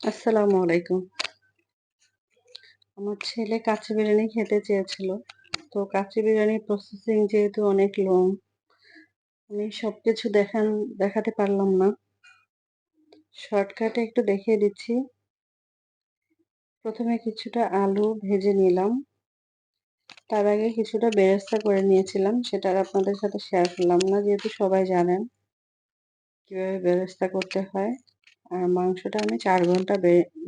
আসসালামু আলাইকুম। আমার ছেলে কাচ্চি বিরিয়ানি খেতে চেয়েছিল। তো কাচ্চি বিরিয়ানির প্রসেসিং যেহেতু অনেক লং, আমি সবকিছু দেখাতে পারলাম না। শর্টকাটে একটু দেখিয়ে দিচ্ছি। ১ম এ কিছুটা আলু ভেজে নিলাম। তার আগে কিছুটা বেরেস্তা করে নিয়েছিলাম। সেটা আর আপনাদের সাথে শেয়ার করলাম না। যেহেতু সবাই জানেন কিভাবে বেরেস্তা করতে হয়। আর মাংসটা আমি ৪ ঘন্টা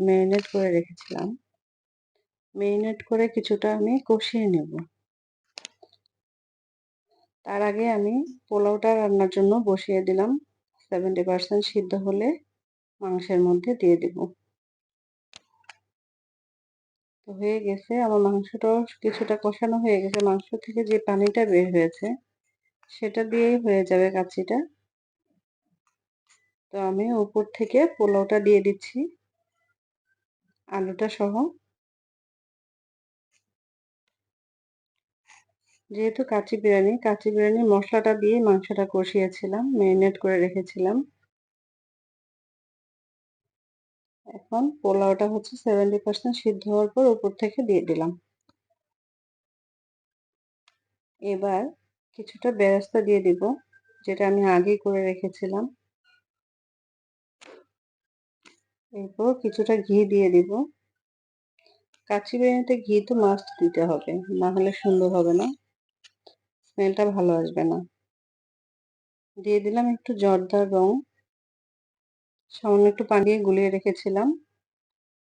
মেরিনেট করে রেখেছিলাম। মেরিনেট করে কিছুটা আমি কষিয়ে নেব। তার আগে আমি পোলাওটা রান্নার জন্য বসিয়ে দিলাম। 70% সিদ্ধ হলে মাংসের মধ্যে দিয়ে দিব। তো হয়ে গেছে আমার মাংসটাও কিছুটা কষানো হয়ে গেছে। মাংস থেকে যে পানিটা বের হয়েছে সেটা দিয়েই হয়ে যাবে কাচ্চিটা। তো আমি উপর থেকে পোলাওটা দিয়ে দিচ্ছি আলুটা সহ। যেহেতু কাচ্চি বিরিয়ানির মশলাটা দিয়ে মাংসটা কষিয়েছিলাম, মেরিনেট করে রেখেছিলাম। এখন পোলাওটা হচ্ছে 70% সিদ্ধ হওয়ার পর উপর থেকে দিয়ে দিলাম। এবার কিছুটা বেরেস্তা দিয়ে দিব, যেটা আমি আগেই করে রেখেছিলাম। এরপর কিছুটা ঘি দিয়ে দিব। কাচ্চি বিরিয়ানিতে ঘি তো মাস্ট দিতে হবে, না হলে সুন্দর হবে না, স্মেলটা ভালো আসবে না। দিয়ে দিলাম একটু জর্দার রং, সামান্য একটু পানি দিয়ে গুলিয়ে রেখেছিলাম।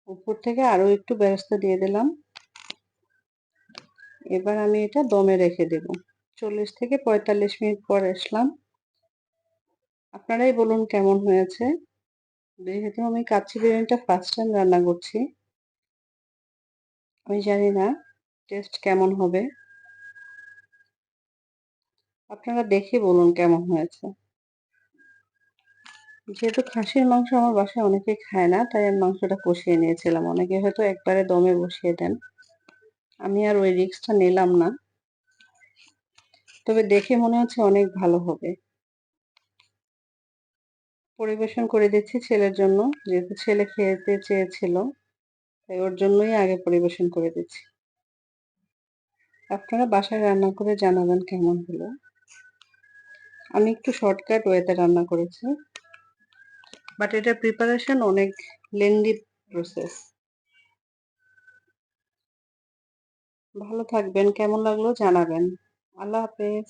উপর থেকে আরো একটু বেরেস্তা দিয়ে দিলাম। এবার আমি এটা দমে রেখে দেব। 40 থেকে 45 মিনিট পর আসলাম। আপনারাই বলুন কেমন হয়েছে। যেহেতু আমি কাচ্চি বিরিয়ানিটা ফার্স্ট টাইম রান্না করছি, আমি জানি না টেস্ট কেমন হবে। আপনারা দেখে বলুন কেমন হয়েছে। যেহেতু খাসির মাংস আমার বাসায় অনেকেই খায় না, তাই আমি মাংসটা কষিয়ে নিয়েছিলাম। অনেকে হয়তো একবারে দমে বসিয়ে দেন। আমি আর ওই রিস্কটা নিলাম না। তবে দেখে মনে হচ্ছে অনেক ভালো হবে। পরিবেশন করে দিচ্ছি ছেলের জন্য। যেহেতু ছেলে খেতে চেয়েছিল, তাই ওর জন্যই আগে পরিবেশন করে দিচ্ছি। আপনারা বাসায় রান্না করে জানাবেন কেমন হলো। আমি একটু শর্টকাট ওয়েতে রান্না করেছি। বাট এটার প্রিপারেশন অনেক লেন্দি প্রসেস। ভালো থাকবেন, কেমন লাগলো জানাবেন। আল্লাহ হাফেজ।